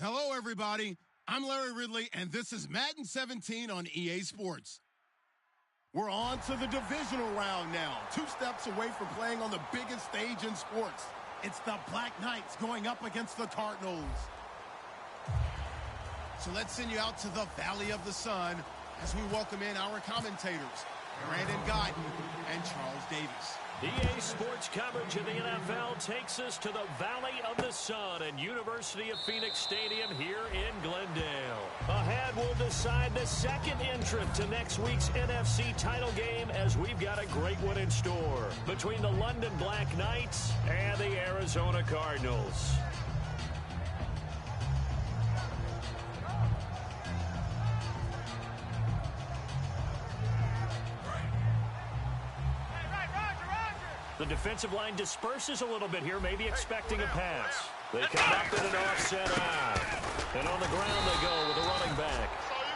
Hello, everybody. I'm Larry Ridley, and this is Madden 17 on EA Sports. We're on to the divisional round now, 2 steps away from playing on the biggest stage in sports. It's the Black Knights going up against the Cardinals. So let's send you out to the Valley of the Sun as we welcome in our commentators, Brandon Guyton and Charles Davis. EA Sports coverage of the NFL takes us to the Valley of the Sun and University of Phoenix Stadium here in Glendale. Ahead, we'll decide the second entrant to next week's NFC title game as we've got a great one in store between the London Black Knights and the Arizona Cardinals. The defensive line disperses a little bit here, maybe expecting a pass. They come up in an offset eye. And on the ground they go with a running back.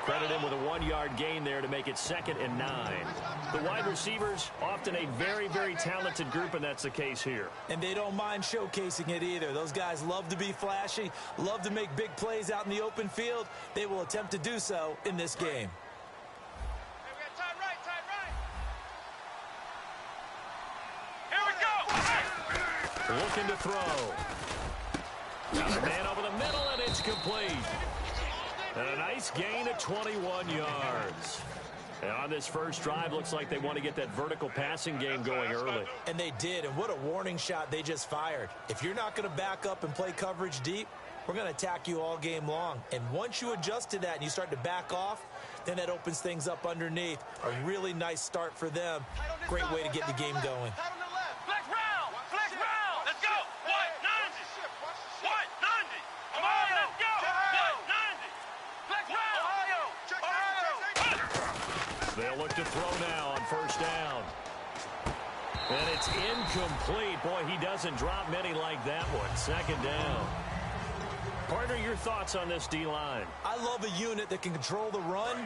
Credit him with a 1-yard gain there to make it 2nd and 9. The wide receivers, often a very, very talented group, and that's the case here. And they don't mind showcasing it either. Those guys love to be flashy, love to make big plays out in the open field. They will attempt to do so in this game. Looking to throw. Got a man over the middle, and it's complete. And a nice gain of 21 yards. And on this first drive, looks like they want to get that vertical passing game going early. And they did, and what a warning shot they just fired. If you're not going to back up and play coverage deep, we're going to attack you all game long. And once you adjust to that and you start to back off, then that opens things up underneath. A really nice start for them. Great way to get the game going. They'll look to throw now on first down. And it's incomplete. Boy, he doesn't drop many like that one. 2nd down. Partner, your thoughts on this D-line? I love a unit that can control the run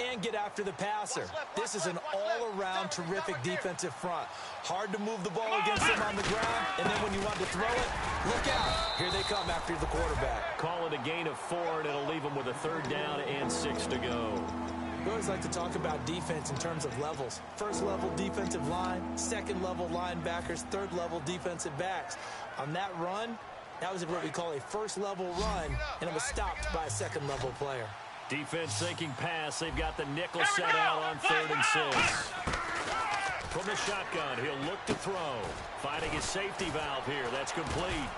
and get after the passer. This is an all-around terrific defensive front. Hard to move the ball against them on the ground, and then when you want to throw it, look out. Here they come after the quarterback. Call it a gain of 4, and it'll leave them with a 3rd down and 6 to go. We always like to talk about defense in terms of levels. 1st level defensive line, 2nd level linebackers, 3rd level defensive backs. On that run, that was what we call a 1st level run, and it was stopped by a 2nd level player. Defense thinking pass. They've got the nickel set out on 3rd and 6. From the shotgun, he'll look to throw. Finding his safety valve here. That's complete.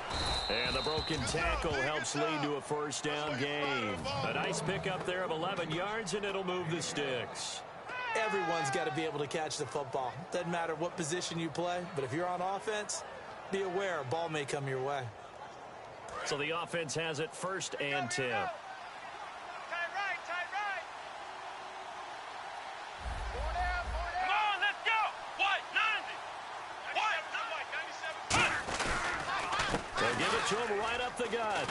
And the broken tackle helps lead to a 1st down gain. A nice pickup there of 11 yards, and it'll move the sticks. Everyone's got to be able to catch the football. Doesn't matter what position you play, but if you're on offense, be aware a ball may come your way. So the offense has it 1st and 10. To him right up the gut.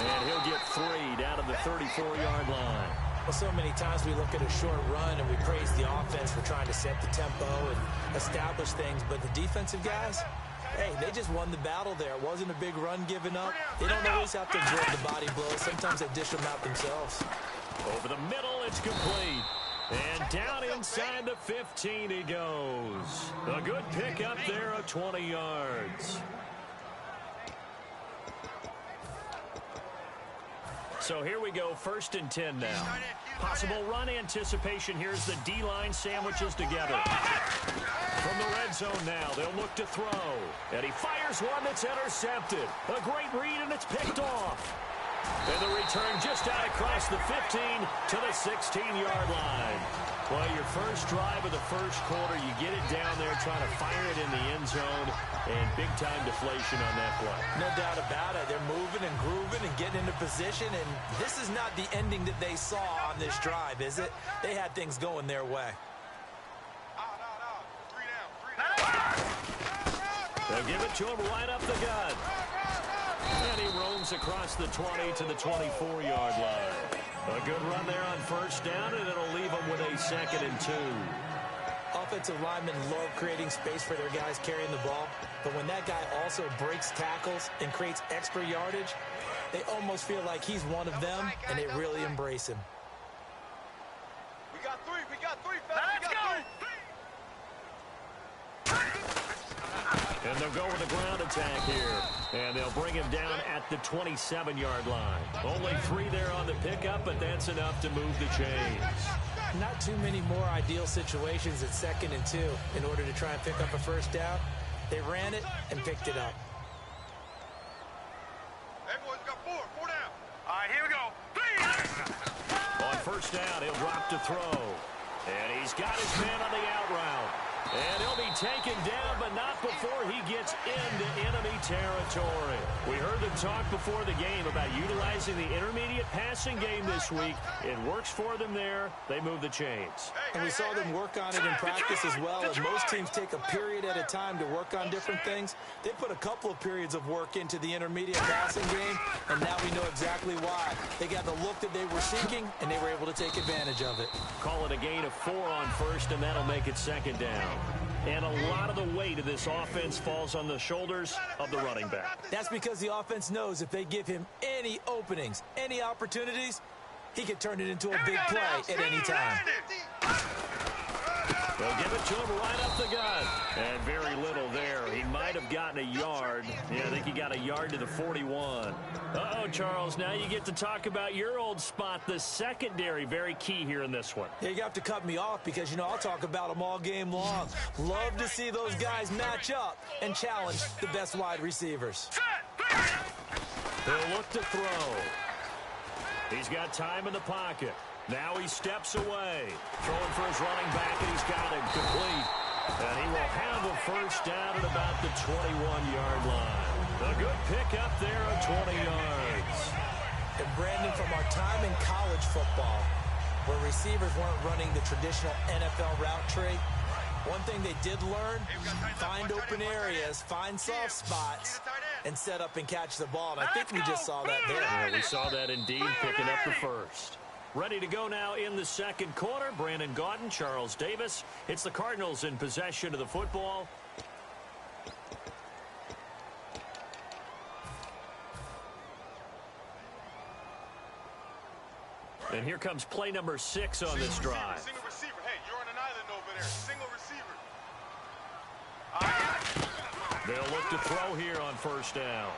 And he'll get 3 down to the 34-yard line. Well, so many times we look at a short run and we praise the offense for trying to set the tempo and establish things, but the defensive guys, hey, they just won the battle there. It wasn't a big run given up. They don't always have to absorb the body blows. Sometimes they dish them out themselves. Over the middle, it's complete. And down inside the 15 he goes. A good pickup there of 20 yards. So here we go, 1st and 10 now. Possible run anticipation. Here's the D-line sandwiches together. From the red zone now, they'll look to throw. And he fires one that's intercepted. A great read, and it's picked off. And the return just out across the 15 to the 16-yard line. Well, your first drive of the first quarter, you get it down there, trying to fire it in the end zone, and big-time deflation on that play. No doubt about it. They're moving and grooving and getting into position, and this is not the ending that they saw on this drive, is it? They had things going their way. They'll give it to him right up the gut. And he roams across the 20 to the 24-yard line. A good run there on 1st down, and it'll leave them with a 2nd and 2. Offensive linemen love creating space for their guys carrying the ball, but when that guy also breaks tackles and creates extra yardage, They almost feel like he's one of them, and they really embrace him. We got three, fellas. Let's go! And they'll go with a ground attack here. And they'll bring him down at the 27-yard line. Only 3 there on the pickup, but that's enough to move the chains. Not too many more ideal situations at 2nd and 2 in order to try and pick up a first down. They ran it and picked it up. Hey, boys, we got 4 down. All right, here we go. 3. On first down, he'll drop to throw. And he's got his man on the out route. And he'll be taken down, but not before he gets into enemy territory. We heard them talk before the game about utilizing the intermediate passing game this week. It works for them there. They move the chains. And we saw them work on it in practice as well. As most teams take a period at a time to work on different things, they put a couple of periods of work into the intermediate passing game, and now we know exactly why. They got the look that they were seeking, and they were able to take advantage of it. Call it a gain of 4 on first, and that'll make it 2nd down. And a lot of the weight of this offense falls on the shoulders of the running back. That's because the offense knows if they give him any openings, any opportunities, he can turn it into a big play at any time. They'll give it to him right up the gut. And very little there. He might have gotten a yard. Yeah, I think he got a yard to the 41. Uh-oh, Charles, now you get to talk about your old spot, the secondary. Very key here in this one. Yeah, you have to cut me off because, you know, I'll talk about them all game long. Love to see those guys match up and challenge the best wide receivers. He'll look to throw. He's got time in the pocket. Now he steps away. Throwing for his running back, and he's got him complete. And he will have a first down at about the 21-yard line. A good pickup there of 20 yards. And Brandon, from our time in college football, where receivers weren't running the traditional NFL route tree, one thing they did learn, find open areas, find soft spots, and set up and catch the ball. And I think we just saw that there. Yeah, we saw that indeed, picking up the first. Ready to go now in the second quarter. Brandon Gaudin, Charles Davis. It's the Cardinals in possession of the football. And here comes play number 6 on this drive. Single receiver. Hey, you're on an island over there. Single receiver. They'll look to throw here on first down.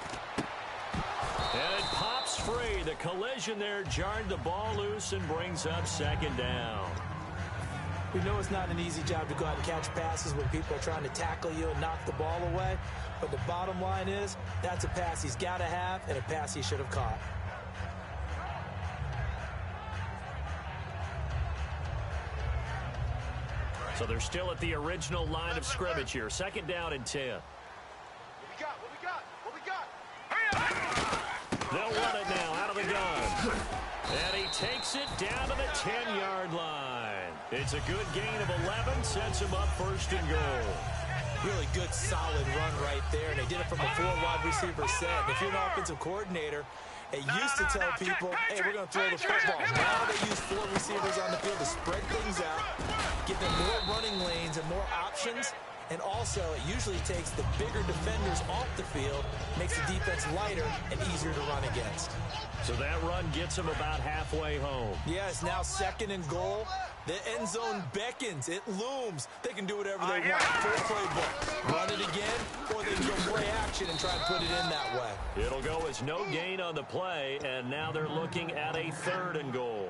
And it pops free. The collision there jarred the ball loose and brings up 2nd down. We know it's not an easy job to go out and catch passes when people are trying to tackle you and knock the ball away. But the bottom line is, that's a pass he's got to have and a pass he should have caught. So they're still at the original line of scrimmage here. 2nd down and 10. What we got? They'll run it now out of the gun. And he takes it down to the 10-yard line. It's a good gain of 11, sets him up 1st and goal. Really good, solid run right there, and they did it from a 4-wide receiver set. And if you're an offensive coordinator, they used to tell people, hey, we're going to throw the football. Now they use 4 receivers on the field to spread things out, give them more running lanes and more options. And also, it usually takes the bigger defenders off the field, makes the defense lighter and easier to run against. So that run gets him about halfway home. Yeah, it's now 2nd and goal. The end zone beckons. It looms. They can do whatever they want. Full playbook. Run it again, or they can go play action and try and put it in that way. It'll go as no gain on the play, and now they're looking at a 3rd and goal.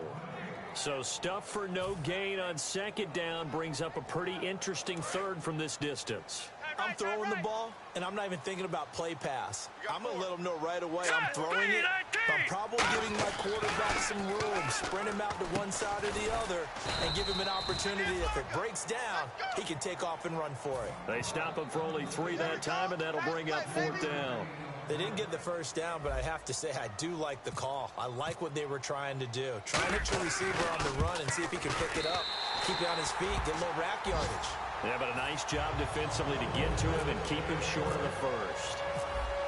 So stuff for no gain on 2nd down brings up a pretty interesting 3rd from this distance. I'm throwing the ball, and I'm not even thinking about play pass. I'm going to let them know right away I'm throwing it. I'm probably giving my quarterback some room, sprint him out to one side or the other, and give him an opportunity. If it breaks down, he can take off and run for it. They stop him for only 3 that time, and that'll bring up 4th down. They didn't get the first down, but I have to say I do like the call. I like what they were trying to do. Try and hit your receiver on the run and see if he can pick it up, keep it on his feet, get a little rack yardage. Yeah, but a nice job defensively to get to him and keep him short of the first.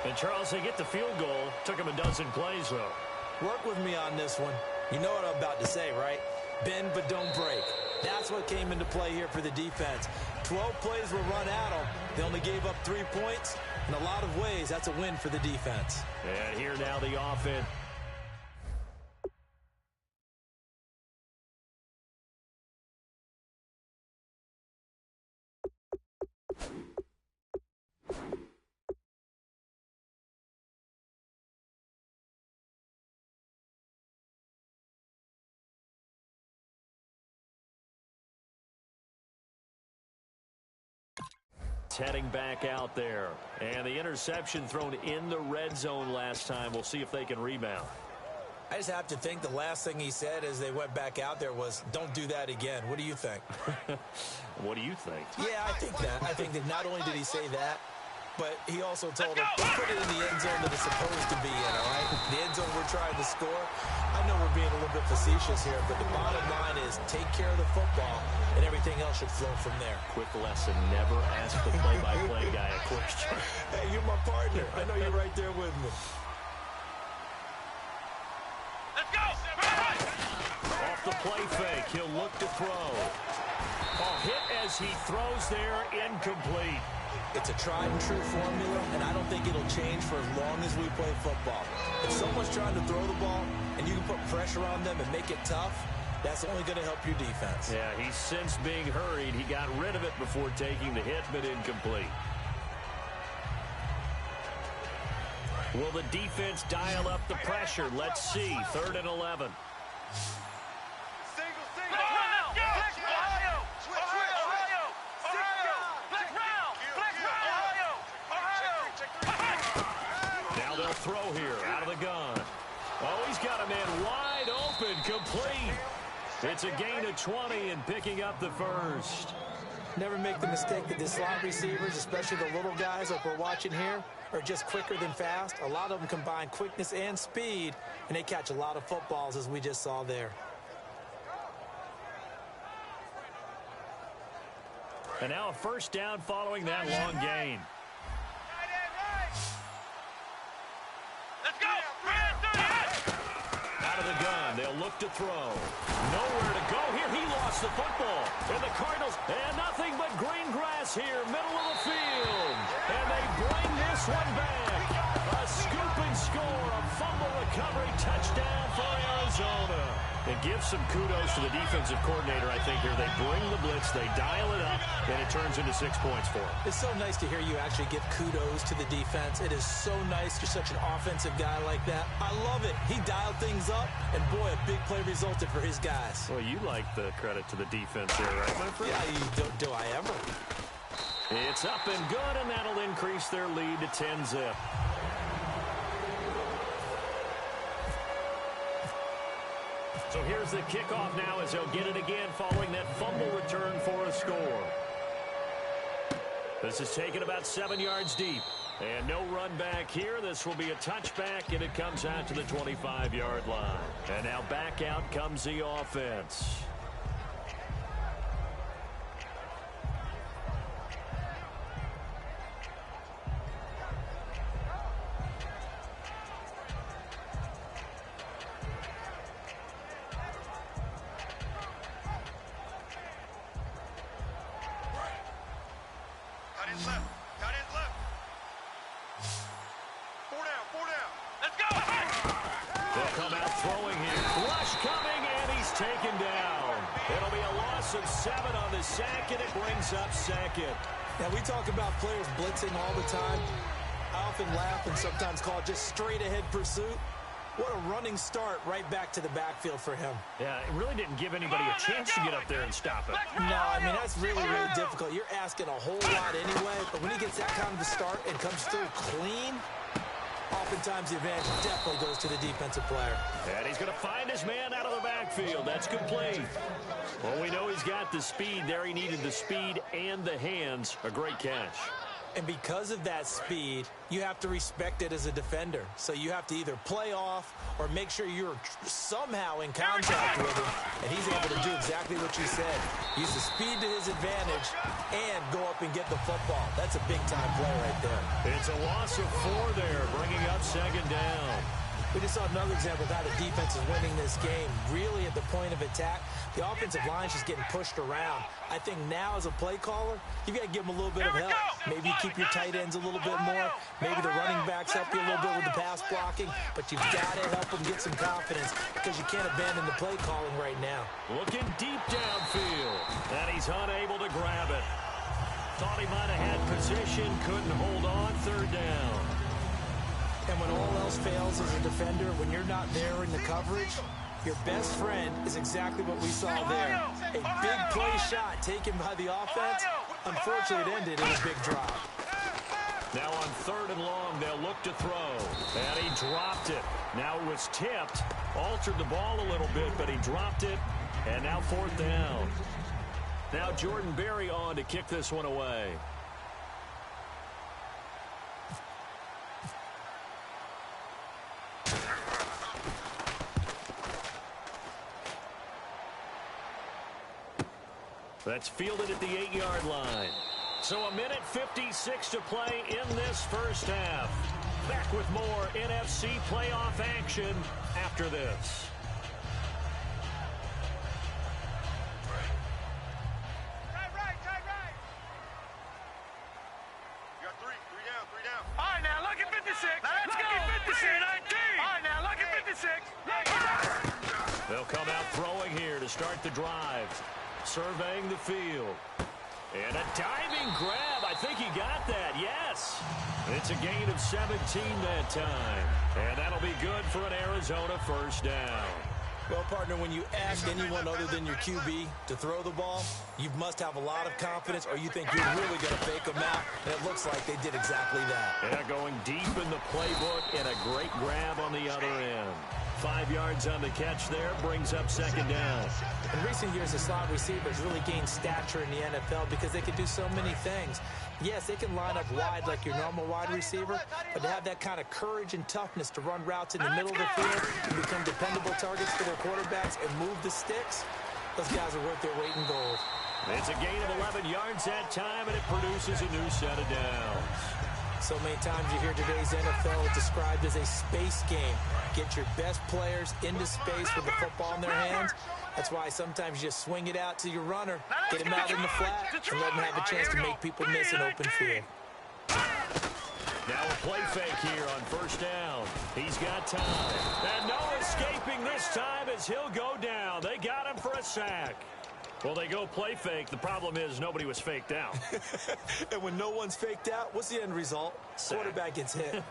And, Charles, they get the field goal. Took him a dozen plays, though. Work with me on this one. You know what I'm about to say, right? Bend but don't break. That's what came into play here for the defense. 12 plays were run at them. They only gave up 3 points. In a lot of ways, that's a win for the defense. And here now the offense. Heading back out there. And the interception thrown in the red zone last time. We'll see if they can rebound. I just have to think the last thing he said as they went back out there was, don't do that again. What do you think? What do you think? Yeah, I think that. I think that not only did he say that, but he also told him, don't put it in the end zone that it's supposed to be in, all right? The end zone we're trying to score. I know we're being a little bit facetious here, but the bottom line is take care of the football, and everything else should flow from there. Quick lesson, never ask the play-by-play guy a question. Hey, you're my partner. I know you're right there with me. Let's go! Off the play fake, he'll look to throw. Hit as he throws there, incomplete. It's a tried-and-true formula, and I don't think it'll change for as long as we play football. If someone's trying to throw the ball and you can put pressure on them and make it tough, that's only going to help your defense. Yeah, he's since being hurried. He got rid of it before taking the hit, but incomplete. Will the defense dial up the pressure? Let's see. 3rd and 11. Now they'll throw here out of the gun. Oh, he's got a man wide open, complete. It's a gain of 20 and picking up the first. Never make the mistake that the slot receivers, especially the little guys like we're watching here, are just quicker than fast. A lot of them combine quickness and speed, and they catch a lot of footballs, as we just saw there. And now a first down following that long gain. Let's go! Out of the gun, they'll look to throw. Nowhere to go here. He lost the football. And the Cardinals, and nothing but green grass here, middle of the field. And they bring this one back. A scoop and score, a fumble recovery touchdown for Arizona. And give some kudos to the defensive coordinator, I think, here. They bring the blitz, they dial it up, and it turns into 6 points for them. It's so nice to hear you actually give kudos to the defense. It is so nice. You're such an offensive guy like that. I love it. He dialed things up, and boy, a big play resulted for his guys. Well, you like the credit to the defense there, right, my friend? Yeah, do I ever? It's up and good, and that'll increase their lead to 10-zip. So here's the kickoff now as they'll get it again following that fumble return for a score. This is taken about 7 yards deep. And no run back here. This will be a touchback, and it comes out to the 25-yard line. And now back out comes the offense. Now, we talk about players blitzing all the time. I often laugh and sometimes call it just straight-ahead pursuit. What a running start right back to the backfield for him. Yeah, it really didn't give anybody a chance to get up there and stop it. No, I mean, that's really, really difficult. You're asking a whole lot anyway, but when he gets that kind of a start and comes through clean, oftentimes the advantage definitely goes to the defensive player. And he's going to find his man out of the backfield. That's complete. Well, we know he's got the speed there. He needed the speed and the hands. A great catch. And because of that speed, you have to respect it as a defender. So you have to either play off or make sure you're somehow in contact with him. And he's able to do exactly what you said. Use the speed to his advantage and go up and get the football. That's a big-time play right there. It's a loss of 4 there, bringing up 2nd down. We just saw another example of how the defense is winning this game. Really at the point of attack, the offensive line's just getting pushed around. I think now as a play caller, you've got to give them a little bit of help. Maybe you keep your tight ends a little bit more. Maybe the running backs help you a little bit with the pass blocking. But you've got to help them get some confidence because you can't abandon the play calling right now. Looking deep downfield, and he's unable to grab it. Thought he might have had position, couldn't hold on, third down. And when all else fails as a defender, when you're not there in the coverage, your best friend is exactly what we saw there. A big play shot taken by the offense. Unfortunately, it ended in a big drop. Now on third and long, they'll look to throw. And he dropped it. Now it was tipped. Altered the ball a little bit, but he dropped it. And now fourth down. Now Jordan Berry on to kick this one away. That's fielded at the 8-yard line. So a minute 56 to play in this first half. Back with more NFC playoff action after this. Right. You got three down. All right, now look at 56. Now let's go. 56. 19. All right, now look at 56. They'll come out throwing here to start the drive. Surveying the field. And a diving grab. I think he got that. Yes. It's a gain of 17 that time. And that'll be good for an Arizona first down. Well, partner, when you ask anyone other than your QB to throw the ball, you must have a lot of confidence or you think you're really going to fake them out. And it looks like they did exactly that. Yeah, going deep in the playbook and a great grab on the other end. 5 yards on the catch there, brings up second down. In recent years, the slot receivers really gained stature in the NFL because they can do so many things. Yes, they can line up wide like your normal wide receiver, but to have that kind of courage and toughness to run routes in the middle of the field and become dependable targets for their quarterbacks and move the sticks, those guys are worth their weight in gold. It's a gain of 11 yards that time, and it produces a new set of downs. So many times you hear today's NFL described as a space game. Get your best players into space with the football in their hands. That's why sometimes you just swing it out to your runner, get him out in the flat, and let him have a chance to make people miss an open field. Now a play fake here on first down. He's got time. And no escaping this time as he'll go down. They got him for a sack. Well, they go play fake. The problem is nobody was faked out. And when no one's faked out, what's the end result? Sack. Quarterback gets hit.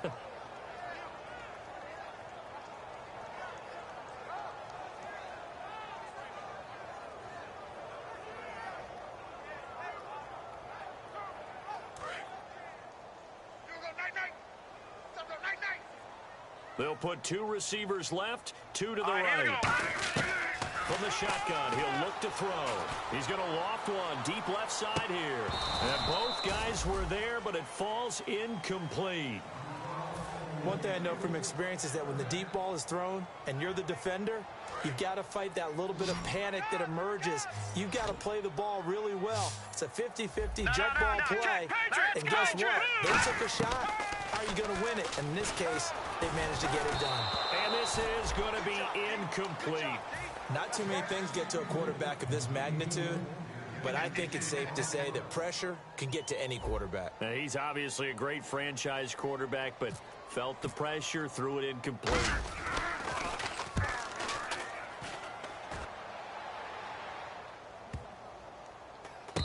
They'll put two receivers left, two to the right. From the shotgun, he'll look to throw. He's going to loft one deep left side here. And both guys were there, but it falls incomplete. One thing I know from experience is that when the deep ball is thrown and you're the defender, you've got to fight that little bit of panic that emerges. You've got to play the ball really well. It's a 50-50 jump ball play. And guess what? They took a shot. How are you going to win it? And in this case, they've managed to get it done. And this is going to be incomplete. Not too many things get to a quarterback of this magnitude, but I think it's safe to say that pressure can get to any quarterback. Now, he's obviously a great franchise quarterback, but felt the pressure, threw it incomplete.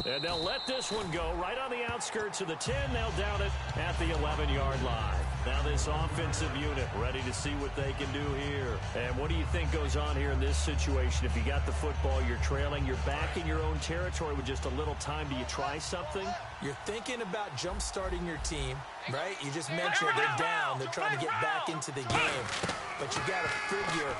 And they'll let this one go right on the outskirts of the 10. They'll down it at the 11-yard line. Now this offensive unit ready to see what they can do here. And what do you think goes on here in this situation? If you got the football, you're trailing, you're back in your own territory with just a little time. Do you try something? You're thinking about jump-starting your team, right? You just mentioned they're down. They're trying to get back into the game. But you got to figure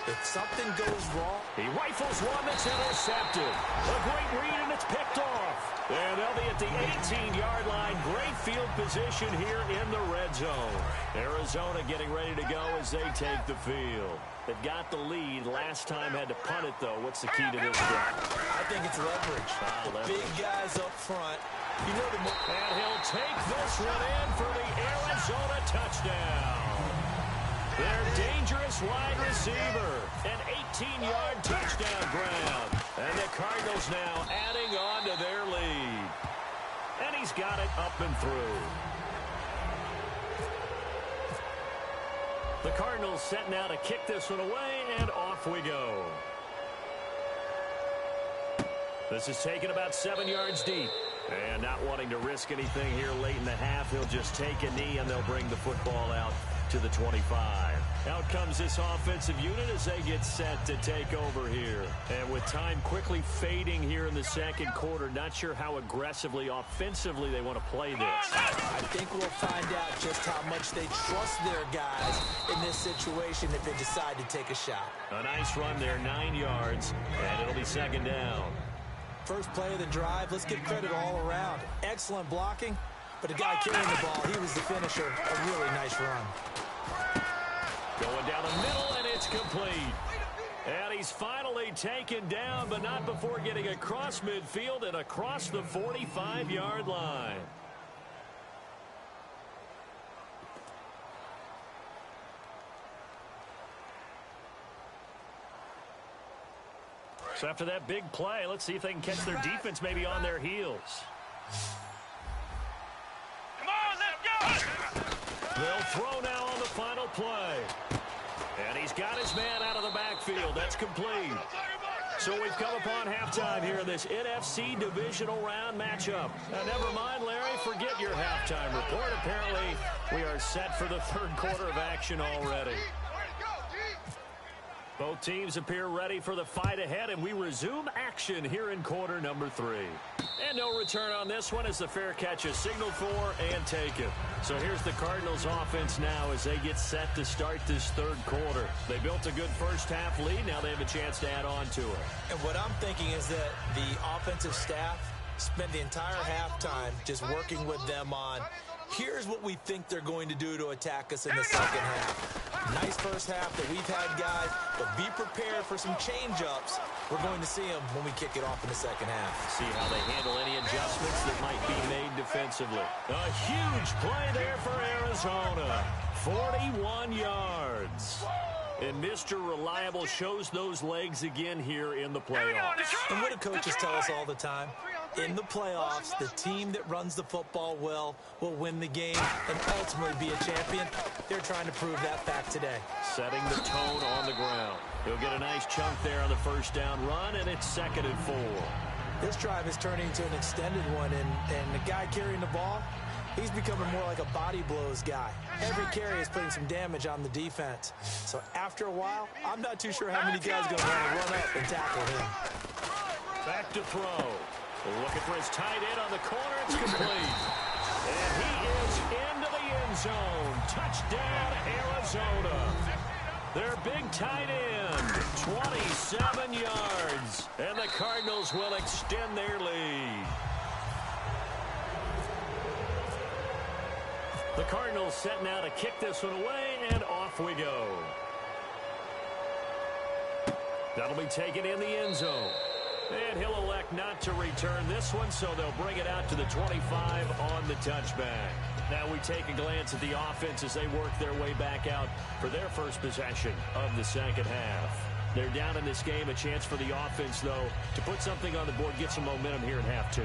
if something goes wrong. He rifles one that's intercepted. A great read, and it's picked off. And they'll be at the 18-yard line. Great field position here in the red zone. Arizona getting ready to go as they take the field. They've got the lead. Last time had to punt it, though. What's the key to this drive? I think it's leverage. The big guys up front. You know the and he'll take this one in for the Arizona touchdown. Their dangerous wide receiver. An 18-yard touchdown grab. And the Cardinals now adding on to their lead. And he's got it up and through. The Cardinals set now to kick this one away, and off we go. This is taken about 7 yards deep. And not wanting to risk anything here late in the half, he'll just take a knee, and they'll bring the football out to the 25. Out comes this offensive unit as they get set to take over here. And with time quickly fading here in the second quarter, not sure how aggressively, offensively they want to play this. I think we'll find out just how much they trust their guys in this situation if they decide to take a shot. A nice run there, 9 yards, and it'll be second down. First play of the drive, let's give credit all around. Excellent blocking, but the guy carrying the ball, he was the finisher. A really nice run. Going down the middle, and it's complete. And he's finally taken down, but not before getting across midfield and across the 45-yard line. So after that big play, let's see if they can catch their defense maybe on their heels. Come on, let's go! They'll throw now on the final play. And he's got his man out of the backfield. That's complete. So we've come upon halftime here in this NFC divisional round matchup. Now, never mind, Larry, forget your halftime report. Apparently, we are set for the third quarter of action already. Both teams appear ready for the fight ahead, and we resume action here in quarter number 3. And no return on this one as the fair catch is signaled for and taken. So here's the Cardinals offense now as they get set to start this third quarter. They built a good first half lead. Now they have a chance to add on to it. And what I'm thinking is that the offensive staff spent the entire halftime just working with them on, here's what we think they're going to do to attack us in the second half. Nice first half that we've had, guys, but be prepared for some change-ups. We're going to see them when we kick it off in the second half. See how they handle any adjustments that might be made defensively. A huge play there for Arizona. 41 yards. And Mr. Reliable shows those legs again here in the playoffs. And what do coaches tell us all the time? In the playoffs, the team that runs the football well will win the game and ultimately be a champion. They're trying to prove that fact today. Setting the tone on the ground. He'll get a nice chunk there on the first down run, and it's 2nd and 4. This drive is turning into an extended one, and the guy carrying the ball, he's becoming more like a body blows guy. Every carry is putting some damage on the defense. So after a while, I'm not too sure how many guys are going to want to run up and tackle him. Back to throw. Looking for his tight end on the corner. It's complete. And he is into the end zone. Touchdown, Arizona. Their big tight end, 27 yards. And the Cardinals will extend their lead. The Cardinals set now to kick this one away, and off we go. That'll be taken in the end zone. And he'll elect not to return this one, so they'll bring it out to the 25 on the touchback. Now we take a glance at the offense as they work their way back out for their first possession of the second half. They're down in this game. A chance for the offense, though, to put something on the board, get some momentum here in half 2.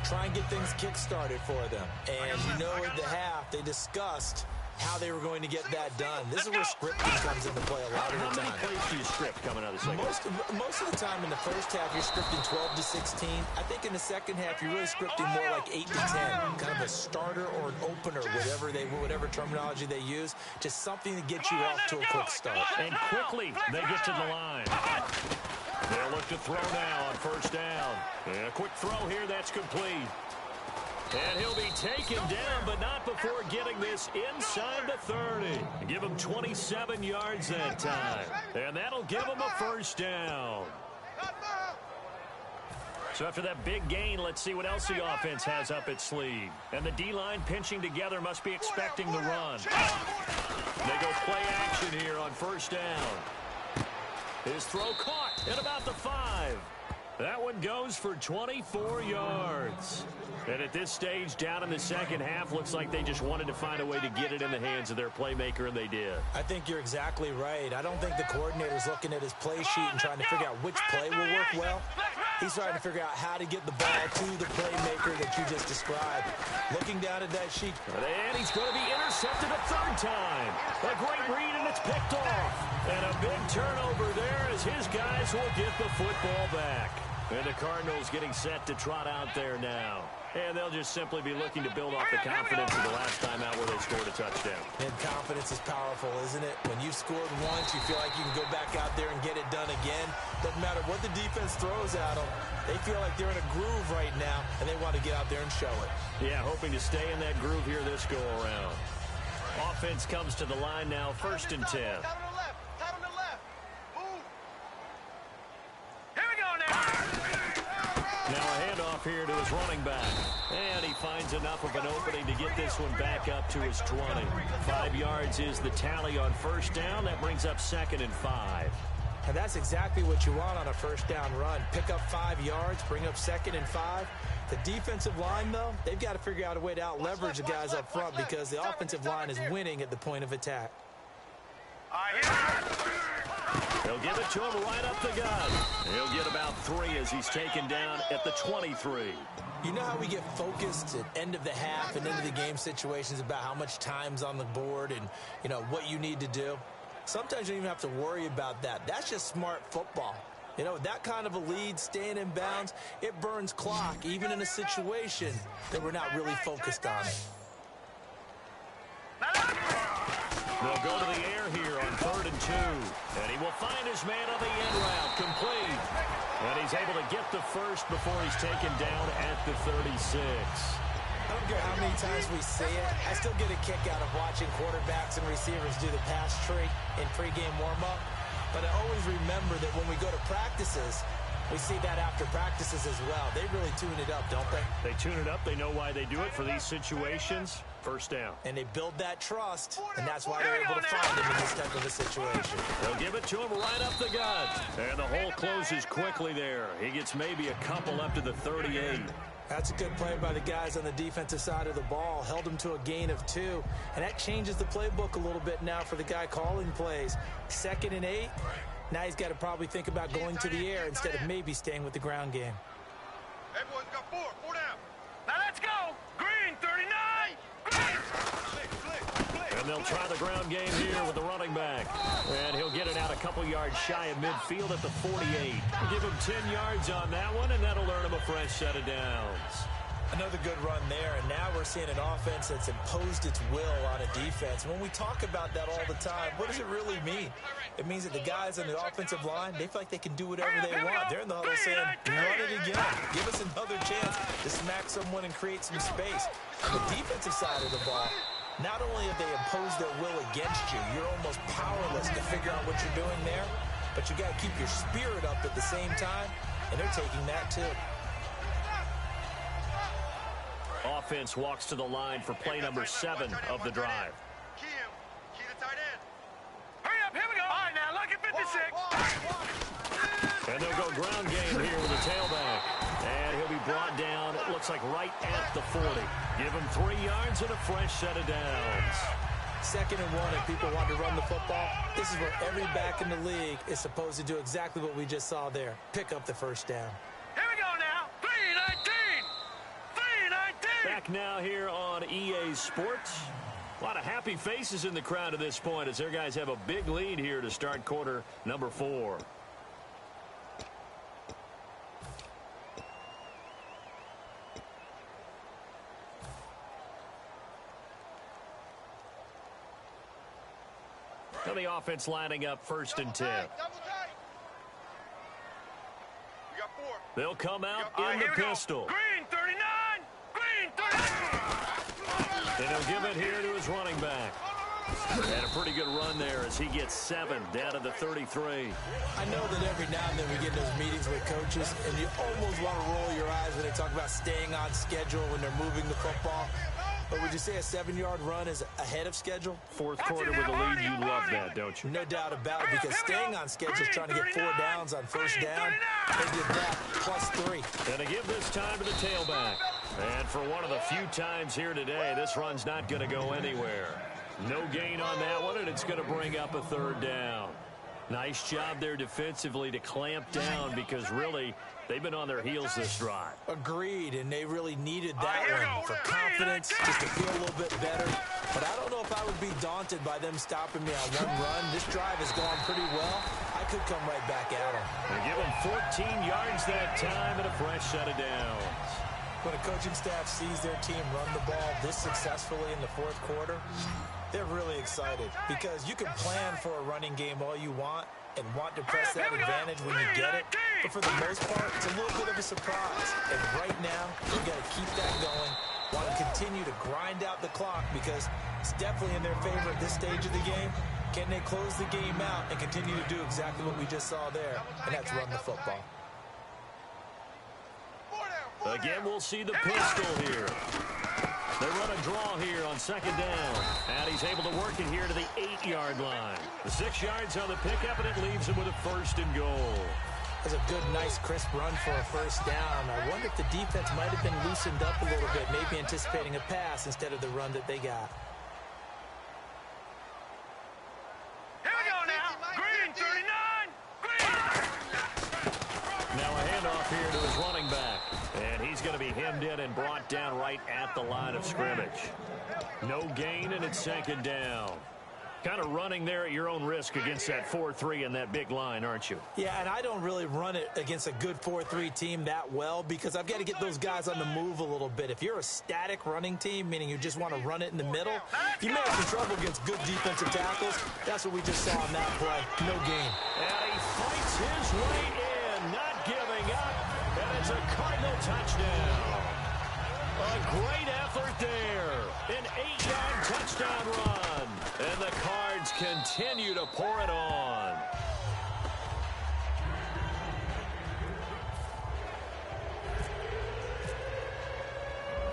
Try and get things kick-started for them. And you know, at the half, they discussed how they were going to get that done. This is where scripting comes into play a lot of the time. How many plays do you script coming out of the second half? Most of the time in the first half, you're scripting 12 to 16. I think in the second half, you're really scripting more like 8 to 10. Kind of a starter or an opener, whatever terminology they use. Just something to get you off to a quick start. And quickly, they get to the line. They'll look to throw now on first down. And a quick throw here, that's complete. And he'll be taken down, but not before getting this inside the 30. Give him 27 yards that time. And that'll give him a first down. So after that big gain, let's see what else the offense has up its sleeve. And the D-line pinching together must be expecting the run. They go play action here on first down. His throw caught at about the 5. That one goes for 24 yards. And at this stage, down in the second half, looks like they just wanted to find a way to get it in the hands of their playmaker, and they did. I think you're exactly right. I don't think the coordinator's looking at his play sheet and trying to figure out which play will work well. He's trying to figure out how to get the ball to the playmaker that you just described. Looking down at that sheet. And he's going to be intercepted a third time. A great read, and it's picked off. And a big turnover there as his guys will get the football back. And the Cardinals getting set to trot out there now. And they'll just simply be looking to build off the confidence of the last time out where they scored a touchdown. And confidence is powerful, isn't it? When you've scored once, you feel like you can go back out there and get it done again. Doesn't matter what the defense throws at them. They feel like they're in a groove right now, and they want to get out there and show it. Yeah, hoping to stay in that groove here this go-around. Offense comes to the line now, 1st and 10. Now a handoff here to his running back. And he finds enough of an opening to get this one back up to his 20. 5 yards is the tally on first down. That brings up 2nd and 5. And that's exactly what you want on a first down run. Pick up 5 yards, bring up 2nd and 5. The defensive line, though, they've got to figure out a way to out-leverage the guys up front because the offensive line is winning at the point of attack. They'll give it to him right up the gut. He'll get about 3 as he's taken down at the 23. You know how we get focused at end of the half and into the game situations about how much time's on the board and, you know, what you need to do? Sometimes you don't even have to worry about that. That's just smart football. You know, that kind of a lead, staying in bounds, it burns clock, even in a situation that we're not really focused on it. They'll go to the air here on 3rd and 2. And he will find his man on the end route, complete. And he's able to get the first before he's taken down at the 36. I don't care how many times we see it. I still get a kick out of watching quarterbacks and receivers do the pass tree in pregame warm-up. But I always remember that when we go to practices, we see that after practices as well. They really tune it up, don't they? They tune it up. They know why they do it for these situations. First down. And they build that trust, and that's why they're able to find him in this type of a situation. They'll give it to him right up the gut. And the hole closes quickly there. He gets maybe a couple up to the 38. That's a good play by the guys on the defensive side of the ball. Held him to a gain of 2. And that changes the playbook a little bit now for the guy calling plays. 2nd and 8. Now he's got to probably think about going to the air instead of maybe staying with the ground game. Everyone's got 4 down. Now let's go. Green, 39. And they'll try the ground game here with the running back. And he'll get it out a couple yards shy of midfield at the 48. Give him 10 yards on that one, and that'll earn him a fresh set of downs. Another good run there, and now we're seeing an offense that's imposed its will on a defense. When we talk about that all the time, what does it really mean? It means that the guys on the offensive line, they feel like they can do whatever they want. They're in the huddle saying, run it again. Give us another chance to smack someone and create some space. On the defensive side of the ball, not only have they imposed their will against you, you're almost powerless to figure out what you're doing there, but you got to keep your spirit up at the same time, and they're taking that too. Offense walks to the line for play number 7 of the drive. Key the tight end. Hurry up, here we go. All right, now, look at 56. And they'll go ground game here with the tailback. And he'll be brought down, it looks like right at the 40. Give him 3 yards and a fresh set of downs. 2nd and 1, if people want to run the football, this is where every back in the league is supposed to do exactly what we just saw there. Pick up the first down. Here we go now. 3-19. 3-19. Back now here on EA Sports. A lot of happy faces in the crowd at this point as their guys have a big lead here to start quarter number 4. And the offense lining up 1st and 10. Double tight. We got 4. They'll come out in Here the we go. pistol. Green, 39. Green, 39. And he'll give it here to his running back. And a pretty good run there as he gets 7 down to the 33. I know that every now and then we get in those meetings with coaches, and you almost want to roll your eyes when they talk about staying on schedule when they're moving the football. But would you say a 7-yard run is ahead of schedule? Fourth quarter with a lead, you love that, don't you? No doubt about it, because staying on schedule is trying to get 4 downs on first down. They did that, +3. And to give this time to the tailback. And for one of the few times here today, this run's not going to go anywhere. No gain on that one, and it's going to bring up a third down. Nice job there defensively to clamp down, because really, they've been on their heels this drive. Agreed, and they really needed that one for confidence, just to feel a little bit better. But I don't know if I would be daunted by them stopping me on one run. This drive has gone pretty well. I could come right back at them. They give them 14 yards that time and a fresh set of downs. When a coaching staff sees their team run the ball this successfully in the fourth quarter, they're really excited, because you can plan for a running game all you want and want to press that advantage when you get it. But for the most part, it's a little bit of a surprise. And right now, you've got to keep that going. Want to continue to grind out the clock, because it's definitely in their favor at this stage of the game. Can they close the game out and continue to do exactly what we just saw there, and that's run the football. Again, we'll see the pistol here. They run a draw here on second down. And he's able to work it here to the 8-yard line. The 6 yards on the pickup, and it leaves him with a first and goal. That's a good, nice, crisp run for a first down. I wonder if the defense might have been loosened up a little bit, maybe anticipating a pass instead of the run that they got. Here we go now. Green, 39. Green. Now a handoff here to his running back. And he's going to be hemmed in and brought down right at the line of scrimmage. No gain, and it's second down. Kind of running there at your own risk against that 4-3 and that big line, aren't you? Yeah, and I don't really run it against a good 4-3 team that well, because I've got to get those guys on the move a little bit. If you're a static running team, meaning you just want to run it in the middle, you may have some trouble against good defensive tackles. That's what we just saw on that play. No gain. And he fights his way in, not giving up. And it's a Cardinal touchdown. A great effort there. An 8-yard touchdown run. And the Cards continue to pour it on.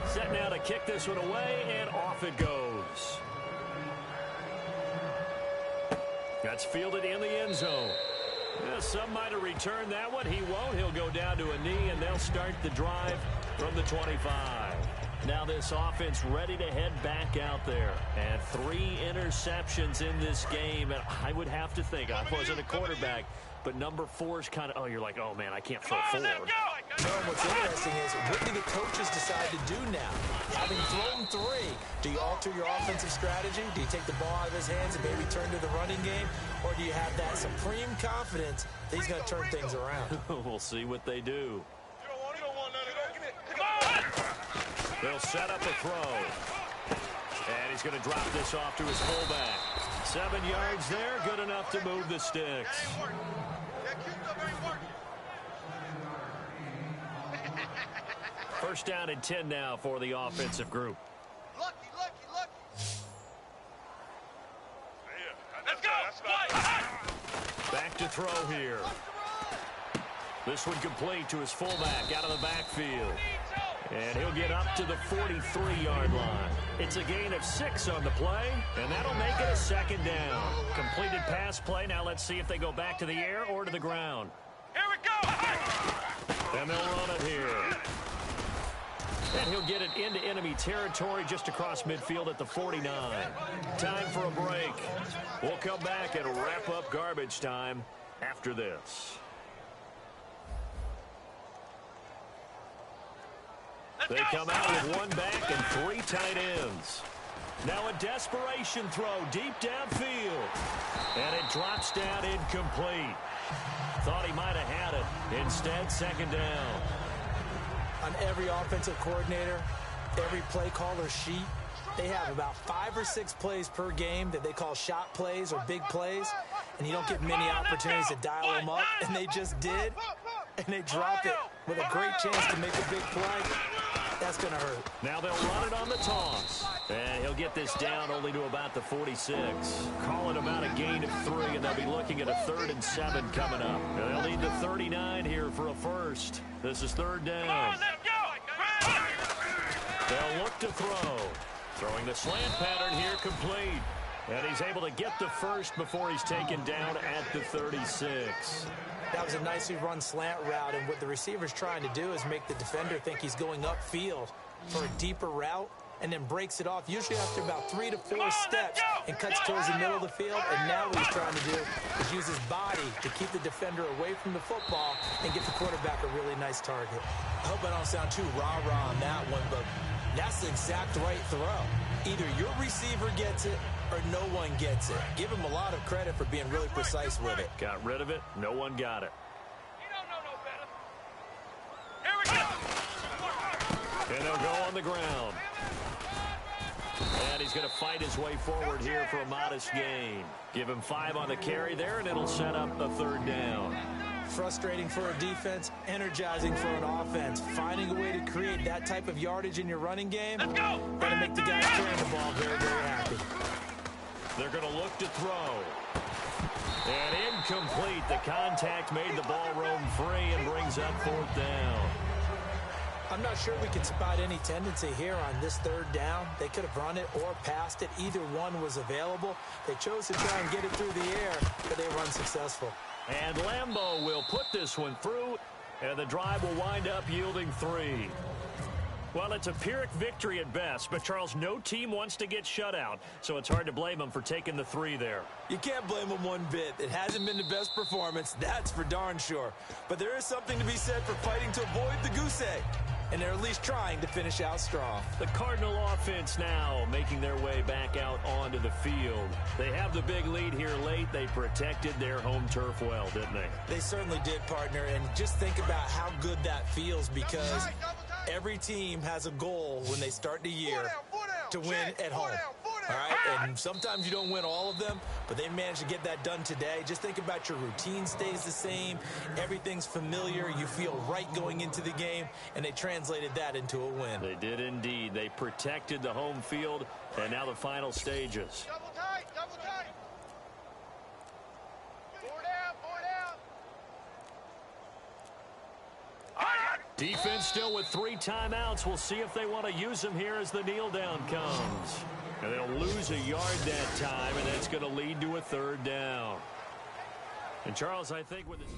Set now to kick this one away, and off it goes. That's fielded in the end zone. Yeah, some might have returned that one. He won't. He'll go down to a knee, and they'll start the drive from the 25. Now this offense ready to head back out there. And 3 interceptions in this game. And I would have to think, I wasn't a quarterback, but number 4 is kind of, you're like, oh, man, I can't throw 4. No, what's interesting is, what do the coaches decide to do now? Having thrown 3, do you alter your offensive strategy? Do you take the ball out of his hands and maybe turn to the running game? Or do you have that supreme confidence that he's going to turn things around? We'll see what they do. They'll set up a throw. And he's going to drop this off to his fullback. 7 yards there, good enough to move the sticks. First down and 10 now for the offensive group. Lucky. Let's go. Back to throw here. This one complete to his fullback out of the backfield. And he'll get up to the 43-yard line. It's a gain of 6 on the play, and that'll make it a second down. Completed pass play. Now let's see if they go back to the air or to the ground. Here we go. And they'll run it here. And he'll get it into enemy territory just across midfield at the 49. Time for a break. We'll come back and wrap up garbage time after this. They come out with 1 back and 3 tight ends. Now a desperation throw deep downfield. And it drops down incomplete. Thought he might have had it. Instead, second down. On every offensive coordinator, every play caller sheet, they have about 5 or 6 plays per game that they call shot plays or big plays, and you don't get many opportunities to dial them up, and they just did, and they drop it with a great chance to make a big play. That's going to hurt. Now they'll run it on the toss. And he'll get this down only to about the 46. Call it about a gain of 3, and they'll be looking at a 3rd and 7 coming up. They'll need the 39 here for a first. This is 3rd down. They'll look to throw. Throwing the slant pattern here complete. And he's able to get the first before he's taken down at the 36. That was a nicely run slant route, and what the receiver's trying to do is make the defender think he's going upfield for a deeper route, and then breaks it off, usually after about 3 to 4 steps, and cuts towards the middle of the field. And now what he's trying to do is use his body to keep the defender away from the football and get the quarterback a really nice target. I hope I don't sound too rah-rah on that one, but that's the exact right throw. Either your receiver gets it or no one gets it. Give him a lot of credit for being really precise with it. Got rid of it. No one got it. You don't know no better. Here we go. And they'll go on the ground. And he's going to fight his way forward here for a modest gain. Give him 5 on the carry there, and it'll set up a third down. Frustrating for a defense, energizing for an offense. Finding a way to create that type of yardage in your running game, Let's go. got to make the guys carrying the ball very, very happy. They're going to look to throw. And incomplete. The contact made the ball roam free and brings up 4th down. I'm not sure we can spot any tendency here on this third down. They could have run it or passed it. Either one was available. They chose to try and get it through the air, but they were unsuccessful. And Lambeau will put this one through, and the drive will wind up yielding 3. Well, it's a Pyrrhic victory at best, but, Charles, no team wants to get shut out, so it's hard to blame them for taking the 3 there. You can't blame them one bit. It hasn't been the best performance, that's for darn sure. But there is something to be said for fighting to avoid the goose egg, and they're at least trying to finish out strong. The Cardinal offense now making their way back out onto the field. They have the big lead here late. They protected their home turf well, didn't they? They certainly did, partner, and just think about how good that feels, because every team has a goal when they start the year to win at home. All right, and sometimes you don't win all of them, but they managed to get that done today. Just think about your routine stays the same. Everything's familiar. You feel right going into the game, and they translated that into a win. They did indeed. They protected the home field, and now the final stages. Double tight, double tight. 4 down, 4 down. Defense still with 3 timeouts. We'll see if they want to use them here as the kneel down comes. And they'll lose a yard that time, and that's going to lead to a third down. And, Charles, I think with this...